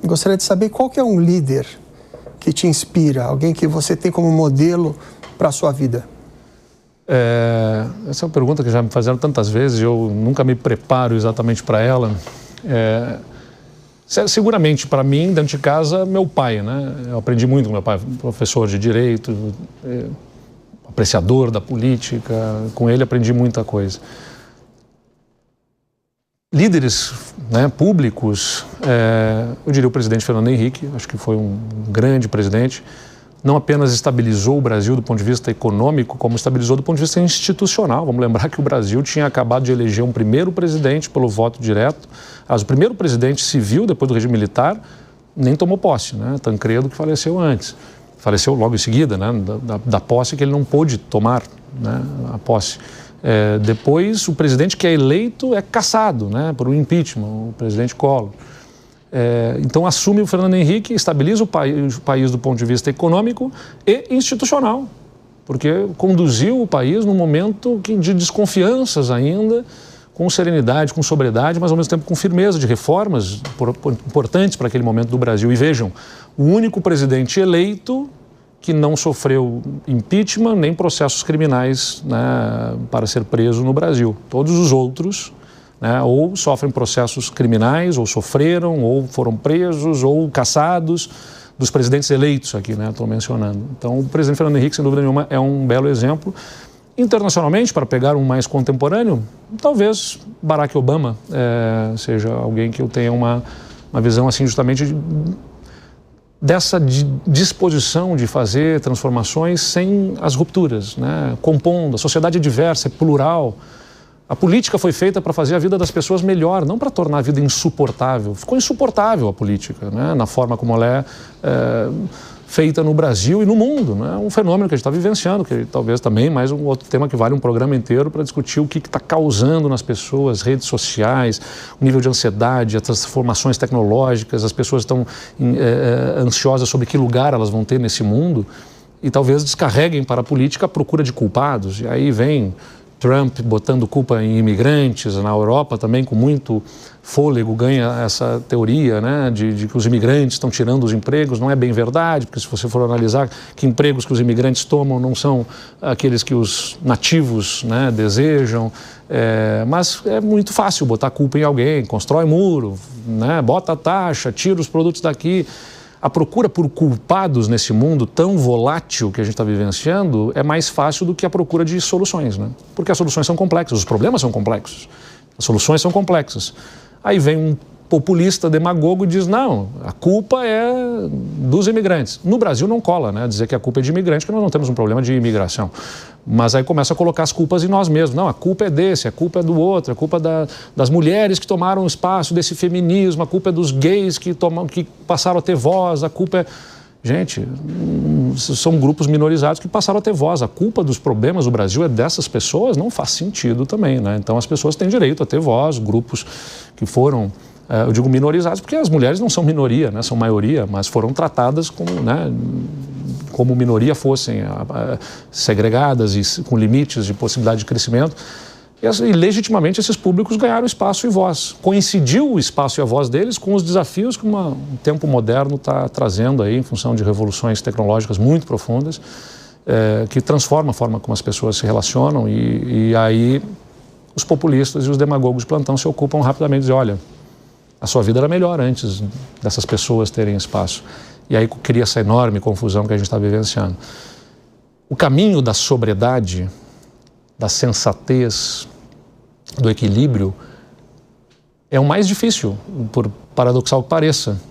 Gostaria de saber qual que é um líder que te inspira, alguém que você tem como modelo para a sua vida. Essa é uma pergunta que já me fizeram tantas vezes e eu nunca me preparo exatamente para ela. Seguramente, para mim, dentro de casa, meu pai, né? Eu aprendi muito com meu pai, professor de direito, apreciador da política, com ele aprendi muita coisa. Líderes, né, públicos, eu diria o presidente Fernando Henrique, acho que foi um grande presidente, não apenas estabilizou o Brasil do ponto de vista econômico, como estabilizou do ponto de vista institucional. Vamos lembrar que o Brasil tinha acabado de eleger um primeiro presidente pelo voto direto, o primeiro presidente civil, depois do regime militar, nem tomou posse, né? Tancredo, que faleceu antes. Faleceu logo em seguida, né, da posse, que ele não pôde tomar, né, a posse. Depois, o presidente que é eleito é cassado, né, por um impeachment, o presidente Collor. Então, assume o Fernando Henrique, estabiliza o país do ponto de vista econômico e institucional, porque conduziu o país num momento de desconfianças ainda, com serenidade, com sobriedade, mas ao mesmo tempo com firmeza de reformas importantes para aquele momento do Brasil. E vejam, o único presidente eleito que não sofreu impeachment nem processos criminais, né, para ser preso no Brasil. Todos os outros, né, ou sofrem processos criminais, ou sofreram, ou foram presos, ou cassados, dos presidentes eleitos aqui, né, estou mencionando. Então, o presidente Fernando Henrique, sem dúvida nenhuma, é um belo exemplo. Internacionalmente, para pegar um mais contemporâneo, talvez Barack Obama seja alguém que eu tenha uma visão assim justamente dessa disposição de fazer transformações sem as rupturas, né? Compondo. A sociedade é diversa, é plural. A política foi feita para fazer a vida das pessoas melhor, não para tornar a vida insuportável. Ficou insuportável a política, né? Na forma como ela é feita no Brasil e no mundo, né? Um fenômeno que a gente está vivenciando, que talvez também mais um outro tema que vale um programa inteiro para discutir o que está causando nas pessoas, redes sociais, o nível de ansiedade, as transformações tecnológicas, as pessoas estão ansiosas sobre que lugar elas vão ter nesse mundo e talvez descarreguem para a política a procura de culpados. E aí vem Trump botando culpa em imigrantes, na Europa também com muito fôlego ganha essa teoria, né, de que os imigrantes estão tirando os empregos. Não é bem verdade, porque se você for analisar que empregos que os imigrantes tomam não são aqueles que os nativos, né, desejam, mas é muito fácil botar culpa em alguém, constrói muro, né, bota taxa, tira os produtos daqui. A procura por culpados nesse mundo tão volátil que a gente está vivenciando é mais fácil do que a procura de soluções, né? Porque as soluções são complexas, os problemas são complexos, as soluções são complexas. Aí vem um populista demagogo e diz, não, a culpa é dos imigrantes. No Brasil não cola, né? Dizer que a culpa é de imigrante, que nós não temos um problema de imigração. Mas aí começa a colocar as culpas em nós mesmos. Não, a culpa é desse, a culpa é do outro, a culpa é das mulheres que tomaram o espaço desse feminismo, a culpa é dos gays que passaram a ter voz, a culpa é... Gente, são grupos minorizados que passaram a ter voz. A culpa dos problemas do Brasil é dessas pessoas? Não faz sentido também, né? Então as pessoas têm direito a ter voz, grupos que foram... eu digo minorizados porque as mulheres não são minoria, né? São maioria, mas foram tratadas como, né, como minoria fossem segregadas e com limites de possibilidade de crescimento. E legitimamente esses públicos ganharam espaço e voz. Coincidiu o espaço e a voz deles com os desafios que um tempo moderno está trazendo aí em função de revoluções tecnológicas muito profundas, que transformam a forma como as pessoas se relacionam e aí os populistas e os demagogos de plantão se ocupam rapidamente de dizer, olha, a sua vida era melhor antes dessas pessoas terem espaço. E aí cria essa enorme confusão que a gente está vivenciando. O caminho da sobriedade, da sensatez, do equilíbrio, é o mais difícil, por paradoxal que pareça.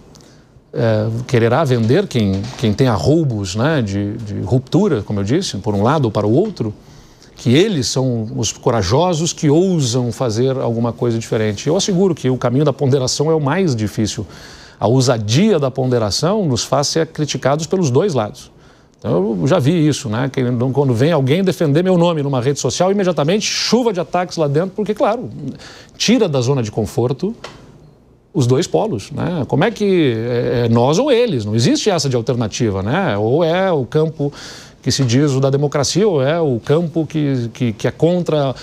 Quererá vender quem tem arroubos, né, de ruptura, como eu disse, por um lado ou para o outro, que eles são os corajosos que ousam fazer alguma coisa diferente. Eu asseguro que o caminho da ponderação é o mais difícil. A ousadia da ponderação nos faz ser criticados pelos dois lados. Então, eu já vi isso, né? Quando vem alguém defender meu nome numa rede social, imediatamente chuva de ataques lá dentro, porque, claro, tira da zona de conforto os dois polos, né? Como é que é nós ou eles? Não existe essa de alternativa, né? Ou é o campo que se diz o da democracia, ou é o campo que é contra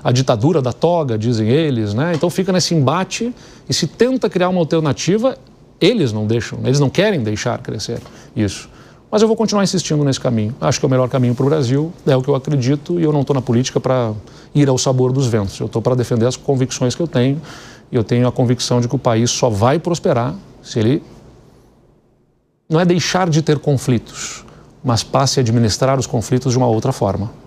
a ditadura da toga, dizem eles, né? Então fica nesse embate e se tenta criar uma alternativa Eles não deixam, eles não querem deixar crescer isso. Mas eu vou continuar insistindo nesse caminho. Acho que é o melhor caminho para o Brasil, é o que eu acredito, e eu não estou na política para ir ao sabor dos ventos. Eu estou para defender as convicções que eu tenho, e eu tenho a convicção de que o país só vai prosperar se ele não é deixar de ter conflitos, mas passe a administrar os conflitos de uma outra forma.